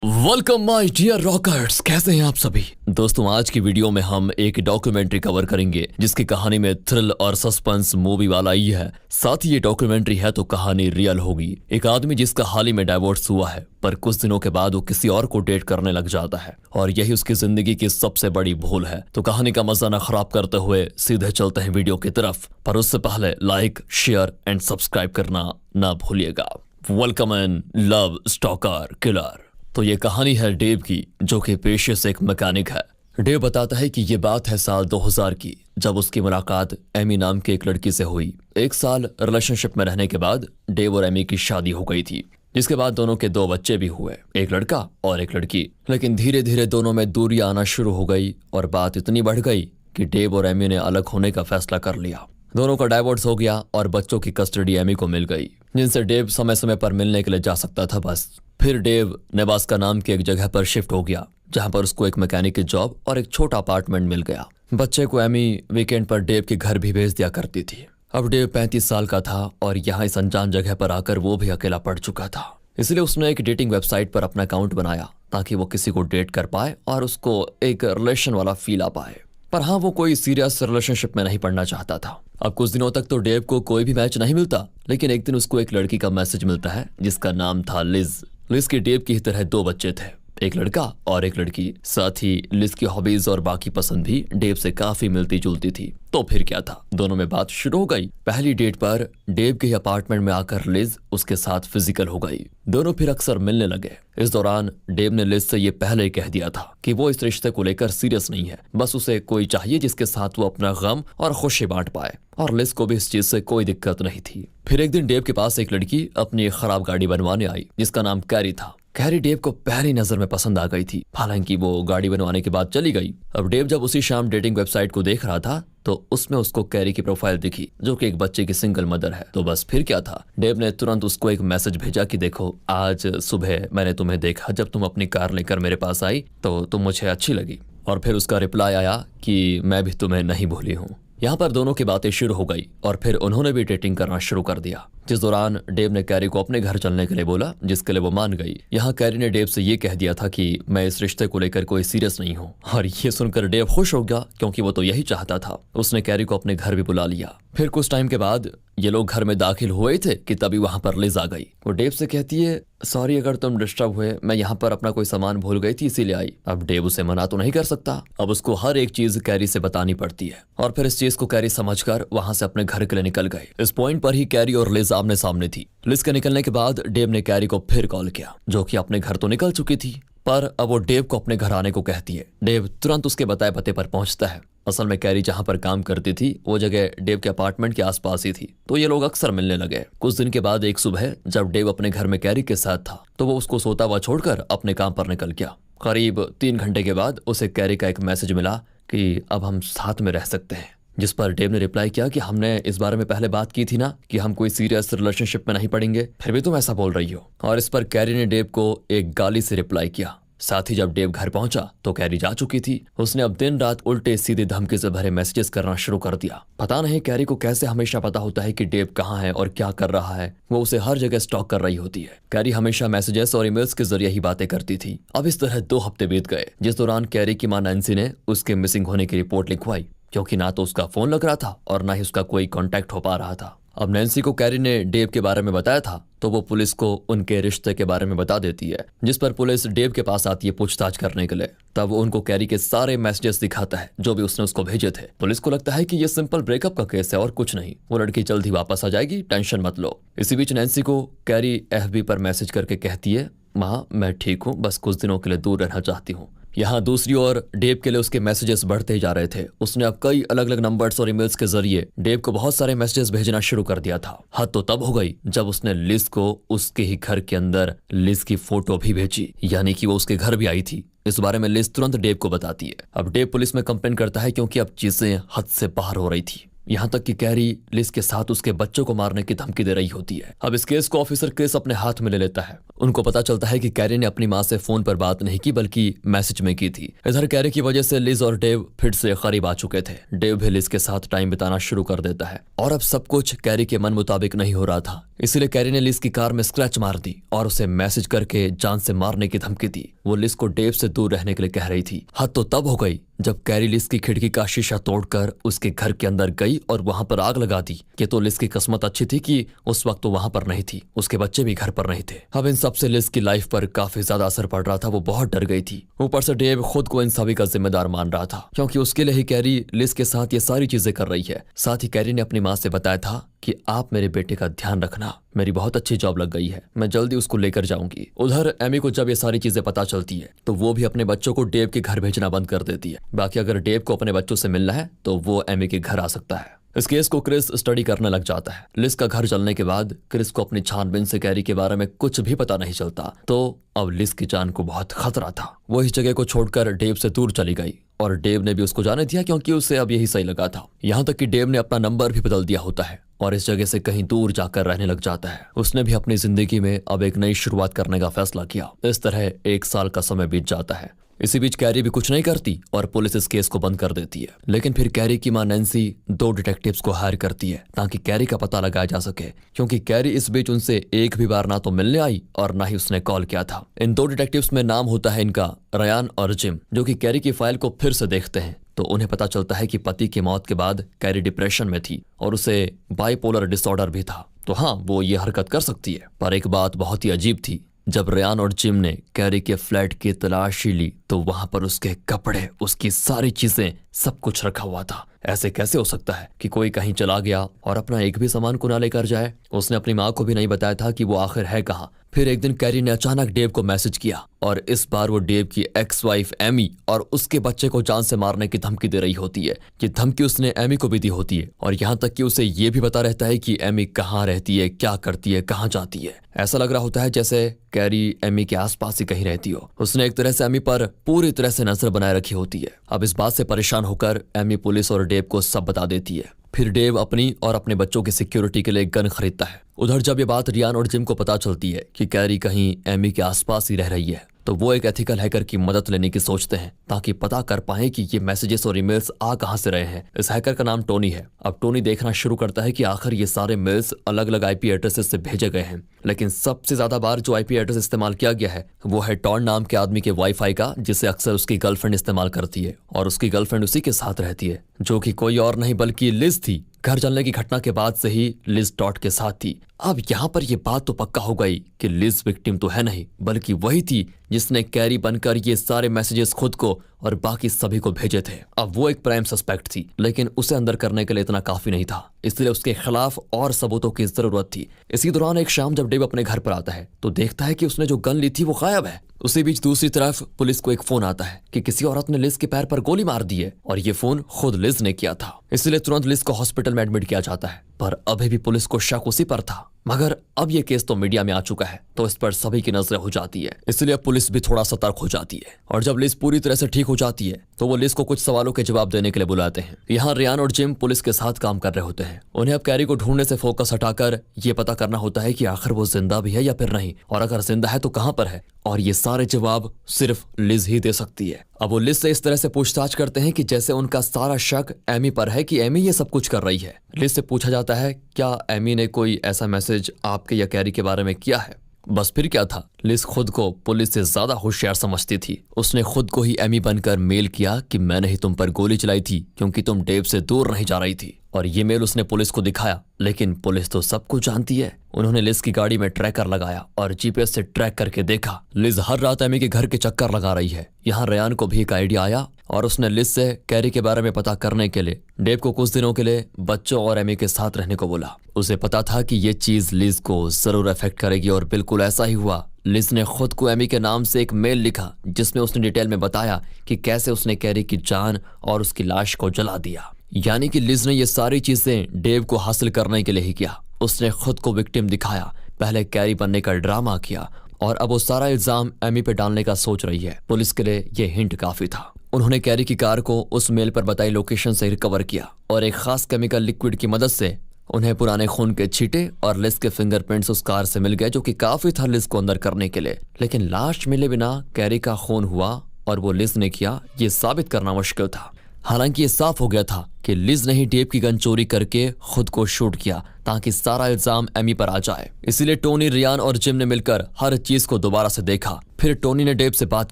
Welcome my dear rockers, कैसे हैं आप सभी दोस्तों। आज की वीडियो में हम एक डॉक्यूमेंट्री कवर करेंगे जिसकी कहानी में थ्रिल और सस्पेंस मूवी वाला ही है। साथ ही ये डॉक्यूमेंट्री है तो कहानी रियल होगी। एक आदमी जिसका हाल ही में डाइवोर्स हुआ है, पर कुछ दिनों के बाद वो किसी और को डेट करने लग जाता है और यही उसकी जिंदगी की सबसे बड़ी भूल है। तो कहानी का मजा न खराब करते हुए सीधे चलते हैं वीडियो की तरफ, पर उससे पहले लाइक, शेयर एंड सब्सक्राइब करना ना भूलिएगा। Welcome in love stalker killer. तो ये कहानी है डेव की, जो कि पेशे से एक मैकेनिक है। डेव बताता है कि ये बात है साल 2000 की, जब उसकी मुलाकात एमी नाम की एक लड़की से हुई। एक साल रिलेशनशिप में रहने के बाद डेव और एमी की शादी हो गई थी, जिसके बाद दोनों के 2 बच्चे भी हुए, एक लड़का और एक लड़की। लेकिन धीरे धीरे दोनों में दूरी आना शुरू हो गई और बात इतनी बढ़ गई कि डेव और एमी ने अलग होने का फैसला कर लिया। दोनों का डाइवोर्स हो गया और बच्चों की कस्टडी एमी को मिल गई, जिनसे डेव समय समय पर मिलने के लिए जा सकता था बस। फिर डेव नेब्रास्का नाम की एक जगह पर शिफ्ट हो गया, जहां पर उसको एक मैकेनिक की जॉब और एक छोटा अपार्टमेंट मिल गया। बच्चे को एमी वीकेंड पर डेव के घर भी भेज दिया करती थी। अब डेव 35 साल का था और यहाँ इस अनजान जगह पर आकर वो भी अकेला पड़ चुका था। इसलिए उसने एक डेटिंग वेबसाइट पर अपना अकाउंट बनाया ताकि वो किसी को डेट कर पाए और उसको एक रिलेशन वाला फील आ पाए। पर हाँ, वो कोई सीरियस रिलेशनशिप में नहीं पड़ना चाहता था। अब कुछ दिनों तक तो डेव को कोई भी मैच नहीं मिलता, लेकिन एक दिन उसको एक लड़की का मैसेज मिलता है जिसका नाम था लिज। लिज के डेव की तरह 2 बच्चे थे, एक लड़का और एक लड़की। साथ ही लिज की हॉबीज और बाकी पसंद भी डेव से काफी मिलती जुलती थी। तो फिर क्या था, दोनों में बात शुरू हो गई। पहली डेट पर डेव के अपार्टमेंट में आकर लिज उसके साथ फिजिकल हो गई। दोनों फिर अक्सर मिलने लगे। इस दौरान डेव ने लिज से ये पहले ही कह दिया था कि वो इस रिश्ते को लेकर सीरियस नहीं है, बस उसे कोई चाहिए जिसके साथ वो अपना गम और खुशी बांट पाए। और लिज को भी इस चीज से कोई दिक्कत नहीं थी। फिर एक दिन डेव के पास एक लड़की अपनी एक खराब गाड़ी बनवाने आई, जिसका नाम कैरी था। कैरी डेव को पहली नजर में पसंद आ गई थी, हालांकि वो गाड़ी बनवाने के बाद चली गई। अब डेव जब उसी शाम डेटिंग वेबसाइट को देख रहा था तो उसमें उसको कैरी की प्रोफाइल दिखी, जो कि एक बच्चे की सिंगल मदर है। तो बस फिर क्या था, डेव ने तुरंत उसको एक मैसेज भेजा कि देखो, आज सुबह मैंने तुम्हें देखा जब तुम अपनी कार लेकर मेरे पास आई तो तुम मुझे अच्छी लगी। और फिर उसका रिप्लाई आया कि मैं भी तुम्हें नहीं भूली हूँ। यहाँ पर दोनों की बातें शुरू हो गई और फिर उन्होंने भी डेटिंग करना शुरू कर दिया, जिस दौरान डेव ने कैरी को अपने घर चलने के लिए बोला, जिसके लिए वो मान गई। यहाँ कैरी ने डेव से ये कह दिया था कि मैं इस रिश्ते को लेकर कोई सीरियस नहीं हूँ, और ये सुनकर डेव खुश हो गया क्योंकि वो तो यही चाहता था। उसने कैरी को अपने घर भी बुला लिया। फिर कुछ टाइम के बाद ये लोग घर में दाखिल हुए थे कि तभी वहां पर लिज आ गई। वो डेव से कहती है, सॉरी अगर तुम डिस्टर्ब हुए, मैं यहाँ पर अपना कोई सामान भूल गई थी इसीलिए आई। अब डेव उसे मना तो नहीं कर सकता, अब उसको हर एक चीज कैरी से बतानी पड़ती है। और फिर इस चीज को कैरी समझकर वहां से अपने घर के लिए निकल गए। इस पॉइंट पर ही कैरी और लिज आमने सामने थी। लिज के निकलने के बाद डेव ने कैरी को फिर कॉल किया, जो कि अपने घर तो निकल चुकी थी, पर अब वो डेव को अपने घर आने को कहती है। डेव तुरंत उसके बताए पते पर पहुंचता है। असल में कैरी जहां पर काम करती थी वो जगह डेव के अपार्टमेंट के आसपास ही थी, तो ये लोग अक्सर मिलने लगे। कुछ दिन के बाद एक सुबह जब डेव अपने घर में कैरी के साथ था तो वो उसको सोता हुआ छोड़कर अपने काम पर निकल गया। करीब 3 घंटे के बाद उसे कैरी का एक मैसेज मिला कि अब हम साथ में रह सकते हैं, जिस पर डेव ने रिप्लाई किया कि हमने इस बारे में पहले बात की थी ना कि हम कोई सीरियस रिलेशनशिप में नहीं पड़ेंगे, फिर भी तुम ऐसा बोल रही हो। और इस पर कैरी ने डेव को एक गाली से रिप्लाई किया। साथ ही जब डेव घर पहुंचा तो कैरी जा चुकी थी। उसने अब दिन रात उल्टे सीधे धमकी से भरे मैसेजेस करना शुरू कर दिया। पता नहीं कैरी को कैसे हमेशा पता होता है कि डेव कहाँ है और क्या कर रहा है। वो उसे हर जगह स्टॉक कर रही होती है। कैरी हमेशा मैसेजेस और ईमेल्स के जरिए ही बातें करती थी। अब इस तरह 2 हफ्ते बीत गए, जिस दौरान कैरी की मां नैन्सी ने उसके मिसिंग होने की रिपोर्ट लिखवाई, क्योंकि ना तो उसका फोन लग रहा था और ना ही उसका कोई कांटेक्ट हो पा रहा था। अब नैन्सी को कैरी ने डेव के बारे में बताया था, तो वो पुलिस को उनके रिश्ते के बारे में बता देती है, जिस पर पुलिस डेव के पास आती है पूछताछ करने के लिए। तब वो उनको कैरी के सारे मैसेजेस दिखाता है जो भी उसने उसको भेजे थे। पुलिस को लगता है कि ये सिंपल ब्रेकअप का केस है और कुछ नहीं, वो लड़की जल्द ही वापस आ जाएगी, टेंशन मत लो। इसी बीच नैन्सी को कैरी FB पर मैसेज करके कहती है, माँ मैं ठीक हूँ, बस कुछ दिनों के लिए दूर रहना चाहती हूँ। यहाँ दूसरी ओर डेव के लिए उसके मैसेजेस बढ़ते ही जा रहे थे। उसने अब कई अलग अलग नंबर्स और ईमेल्स के जरिए डेव को बहुत सारे मैसेजेस भेजना शुरू कर दिया था। हद तो तब हो गई जब उसने लिज को उसके ही घर के अंदर लिज की फोटो भी भेजी, यानी कि वो उसके घर भी आई थी। इस बारे में लिज तुरंत डेव को बताती है। अब डेव पुलिस में कंप्लेन करता है क्योंकि अब चीजें हद से बाहर हो रही थी। यहाँ तक कि कैरी लिज के साथ उसके बच्चों को मारने की धमकी दे रही होती है। अब इस केस को ऑफिसर क्रिस अपने हाथ में ले लेता है। उनको पता चलता है कि कैरी ने अपनी माँ से फोन पर बात नहीं की बल्कि मैसेज में की थी। इधर कैरी की वजह से लिज और डेव फिर से करीब आ चुके थे। डेव भी लिज के साथ टाइम बिताना शुरू कर देता है और अब सब कुछ कैरी के मन मुताबिक नहीं हो रहा था। इसीलिए कैरी ने लिज की कार में स्क्रैच मार दी और उसे मैसेज करके जान से मारने की धमकी दी। वो लिज को डेव से दूर रहने के लिए कह रही थी। हद तो तब हो गई जब कैरी लिज की खिड़की का शीशा तोड़कर उसके घर के अंदर गई और वहां पर आग लगा दी। कि तो लिज की किस्मत अच्छी थी कि उस वक्त तो वहां पर नहीं थी, उसके बच्चे भी घर पर नहीं थे। अब इन सबसे लिज की लाइफ पर काफी ज्यादा असर पड़ रहा था। वो बहुत डर गई थी। ऊपर से डेव खुद को इन सभी का जिम्मेदार मान रहा था क्योंकि उसके लिए ही कैरी लिज के साथ ये सारी चीजें कर रही है। साथ ही कैरी ने अपनी माँ से बताया था कि आप मेरे बेटे का ध्यान रखना, मेरी बहुत अच्छी जॉब लग गई है, मैं जल्दी उसको लेकर जाऊंगी। उधर एमी को जब ये सारी चीजें पता चलती है तो वो भी अपने बच्चों को डेव के घर भेजना बंद कर देती है। बाकी अगर डेव को अपने बच्चों से मिलना है तो वो एमी के घर आ सकता है। इस केस को क्रिस स्टडी करने लग जाता है। लिज का घर जलने के बाद क्रिस को अपनी छानबीन से कैरी के बारे में कुछ भी पता नहीं चलता, तो अब लिज की जान को बहुत खतरा था। वो इस जगह को छोड़कर डेव से दूर चली गई और डेव ने भी उसको जाने दिया क्योंकि उसे अब यही सही लगा था। यहाँ तक कि डेव ने अपना नंबर भी बदल दिया होता है और इस जगह से कहीं दूर जाकर रहने लग जाता है। उसने भी अपनी जिंदगी में अब एक नई शुरुआत करने का फैसला किया। इस तरह 1 साल का समय बीत जाता है। इसी बीच कैरी भी कुछ नहीं करती और पुलिस इस केस को बंद कर देती है। लेकिन फिर कैरी की मां नैन्सी 2 डिटेक्टिव्स को हायर करती है ताकि कैरी का पता लगाया जा सके, क्योंकि कैरी इस बीच उनसे एक भी बार ना तो मिलने आई और ना ही उसने कॉल किया था। इन 2 डिटेक्टिव्स में नाम होता है इनका रयान और जिम, जो कि कैरी की फाइल को फिर से देखते हैं तो उन्हें पता चलता है कि पति की मौत के बाद कैरी डिप्रेशन में थी और उसे बाइपोलर डिसऑर्डर भी था। तो हाँ, वो ये हरकत कर सकती है। पर एक बात बहुत ही अजीब थी, जब रयान और जिम ने कैरी के फ्लैट की तलाशी ली तो वहां पर उसके कपड़े, उसकी सारी चीजें, सब कुछ रखा हुआ था। ऐसे कैसे हो सकता है कि कोई कहीं चला गया और अपना एक भी सामान को ना लेकर जाए। उसने अपनी माँ को भी नहीं बताया था कि वो आखिर है कहाँ। फिर एक दिन कैरी ने अचानक डेव को मैसेज किया और इस बार वो डेव की एक्स वाइफ एमी और उसके बच्चे को जान से मारने की धमकी दे रही होती है। ये धमकी उसने एमी को भी दी होती है और यहाँ तक कि उसे ये भी पता रहता है कि एमी कहाँ रहती है, क्या करती है, कहाँ जाती है। ऐसा लग रहा होता है जैसे कैरी एमी के आसपास ही कहीं रहती हो। उसने एक तरह से एमी पर पूरी तरह से नजर बनाए रखी होती है। अब इस बात से परेशान होकर एमी पुलिस और डेव को सब बता देती है। फिर डेव अपनी और अपने बच्चों की सिक्योरिटी के लिए गन खरीदता है। उधर जब ये बात रियान और जिम को पता चलती है कि कैरी कहीं एमी के आसपास ही रह रही है तो वो एक एथिकल हैकर की मदद लेने की सोचते हैं ताकि पता कर पाए कि ये मैसेजेस और ईमेल्स आ कहां से रहे हैं। इस हैकर का नाम टोनी है। अब टोनी देखना शुरू करता है कि आखिर ये सारे मेल्स अलग अलग आईपी एड्रेसेस से भेजे गए हैं, लेकिन सबसे ज्यादा बार जो आईपी एड्रेस इस्तेमाल किया गया है वो है टॉन नाम के आदमी के वाईफाई का, जिसे अक्सर उसकी गर्लफ्रेंड इस्तेमाल करती है और उसकी गर्लफ्रेंड उसी के साथ रहती है, जो कि कोई और नहीं बल्कि लिज थी। घर जलने की घटना के बाद से ही लिज डॉट के साथ थी। अब यहाँ पर यह बात तो पक्का हो गई कि लिज विक्टिम तो है नहीं बल्कि वही थी जिसने कैरी बनकर ये सारे मैसेजेस खुद को और बाकी सभी को भेजे थे। अब वो एक प्राइम सस्पेक्ट थी, लेकिन उसे अंदर करने के लिए इतना काफी नहीं था, इसलिए उसके खिलाफ और सबूतों की जरूरत थी। इसी दौरान एक शाम जब डेव अपने घर पर आता है तो देखता है कि उसने जो गन ली थी वो गायब है। उसी बीच दूसरी तरफ पुलिस को एक फोन आता है कि किसी औरत ने लिज के पैर पर गोली मार दी है और ये फोन खुद लिज ने किया था। इसलिए तुरंत लिज को हॉस्पिटल में एडमिट किया जाता है। पर अभी भी पुलिस को शक उसी पर था, मगर अब ये केस तो मीडिया में आ चुका है तो इस पर सभी की नजरें हो जाती है, इसलिए पुलिस भी थोड़ा सतर्क हो जाती है। और जब लिज पूरी तरह से ठीक हो जाती है तो वो लिज को कुछ सवालों के जवाब देने के लिए बुलाते हैं। यहाँ रियान और जिम पुलिस के साथ काम कर रहे होते हैं। उन्हें अब कैरी को ढूंढने से फोकस हटाकर ये पता करना होता है कि आखिर वो जिंदा भी है या फिर नहीं, और अगर जिंदा है तो कहाँ पर है, और ये सारे जवाब सिर्फ लिज ही दे सकती है। अब वो लिज से इस तरह से पूछताछ करते हैं कि जैसे उनका सारा शक एमी पर है कि एमी ये सब कुछ कर रही है। लिज से पूछा जाता है क्या एमी ने कोई ऐसा मैसेज आपके या कैरी के बारे में किया है। बस फिर क्या था, लिज खुद को पुलिस से ज्यादा होशियार समझती थी। उसने खुद को ही एमी बनकर मेल किया कि मैंने ही तुम पर गोली चलाई थी क्योंकि तुम डेव से दूर नहीं जा रही थी, और ये मेल उसने पुलिस को दिखाया। लेकिन पुलिस तो सब कुछ जानती है। उन्होंने लिज की गाड़ी में ट्रैकर लगाया और जीपीएस से ट्रैक करके देखा लिज हर रात एमी के घर के चक्कर लगा रही है। यहाँ रयान को भी एक आइडिया आया और उसने लिज से कैरी के बारे में पता करने के लिए डेव को कुछ दिनों के लिए बच्चों और एमी के साथ रहने को बोला। उसे पता था कि ये चीज लिज को जरूर अफेक्ट करेगी और बिल्कुल ऐसा ही हुआ। लिज ने खुद को एमी के नाम से एक मेल लिखा जिसमें उसने डिटेल में बताया कि कैसे उसने कैरी की जान और उसकी लाश को जला दिया। यानी कि लिज ने ये सारी चीजें डेव को हासिल करने के लिए ही किया। उसने खुद को विक्टिम दिखाया, पहले कैरी बनने का ड्रामा किया और अब वो सारा इल्जाम एमी पे डालने का सोच रही है। पुलिस के लिए ये हिंट काफी था। उन्होंने कैरी की कार को उस मेल पर बताई लोकेशन से रिकवर किया और एक खास केमिकल लिक्विड की मदद से उन्हें पुराने खून के छींटे और लिज के फिंगरप्रिंट्स उस कार से मिल गए, जो कि काफी था लिज को अंदर करने के लिए। लेकिन लाश मिले बिना कैरी का खून हुआ और वो लिज ने किया, ये साबित करना मुश्किल था। हालांकि ये साफ हो गया था कि लिज ने ही डेव की गन चोरी करके खुद को शूट किया ताकि सारा इल्जाम एमी पर आ जाए। इसीलिए टोनी, रियान और जिम ने मिलकर हर चीज को दोबारा से देखा। फिर टोनी ने डेव से बात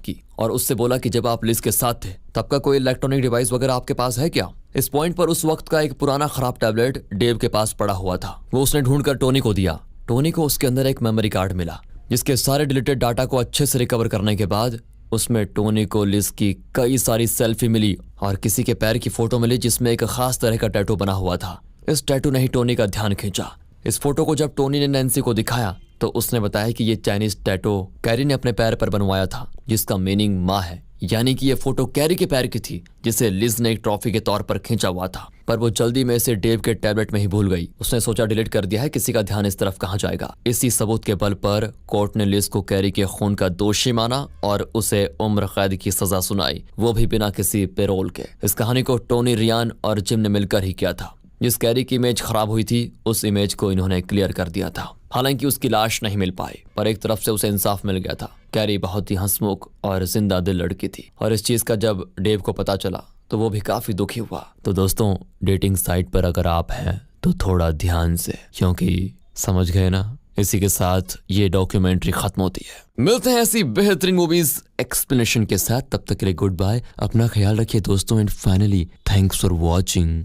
की और उससे बोला कि जब आप लिज के साथ थे तब का कोई इलेक्ट्रॉनिक डिवाइस वगैरह आपके पास है क्या। इस पॉइंट पर उस वक्त का एक पुराना खराब टैबलेट डेव के पास पड़ा हुआ था, वो उसने ढूंढकर टोनी को दिया। टोनी को उसके अंदर एक मेमोरी कार्ड मिला जिसके सारे डिलीटेड डाटा को अच्छे से रिकवर करने के बाद उसमें टोनी को लिज की कई सारी सेल्फी मिली और किसी के पैर की फोटो मिली जिसमें एक खास तरह का टैटू बना हुआ था। इस टैटू ने ही टोनी का ध्यान खींचा। इस फोटो को जब टोनी ने नैन्सी को दिखाया तो उसने बताया कि ये चाइनीज टैटू कैरी ने अपने पैर पर बनवाया था, जिसका मीनिंग माँ है, यानी कि ये फोटो कैरी के पैर की थी जिसे लिज ने एक ट्रॉफी के तौर पर खींचा हुआ था। पर वो जल्दी में इसे डेव के टैबलेट में ही भूल गई। उसने सोचा डिलीट कर दिया है, किसी का ध्यान इस तरफ कहाँ जाएगा। इसी सबूत के बल पर कोर्ट ने लिज को कैरी के खून का दोषी माना और उसे उम्र कैद की सजा सुनाई, वो भी बिना किसी पेरोल के। इस कहानी को टोनी, रियान और जिम ने मिलकर ही किया था। जिस कैरी की इमेज खराब हुई थी उस इमेज को इन्होंने क्लियर कर दिया था। हालांकि उसकी लाश नहीं मिल पाई, पर एक तरफ से उसे इंसाफ मिल गया था। कैरी बहुत ही हंसमुख और जिंदा दिल लड़की थी और इस चीज का जब डेव को पता चला तो वो भी काफी दुखी हुआ। तो दोस्तों, डेटिंग साइट पर अगर आप हैं तो थोड़ा ध्यान से, क्योंकि समझ गए ना। इसी के साथ ये डॉक्यूमेंट्री खत्म होती है। मिलते हैं ऐसी बेहतरीन मूवीज एक्सप्लेनेशन के साथ, तब तक के लिए गुड बाय, अपना ख्याल रखिए दोस्तों, and finally thanks for watching.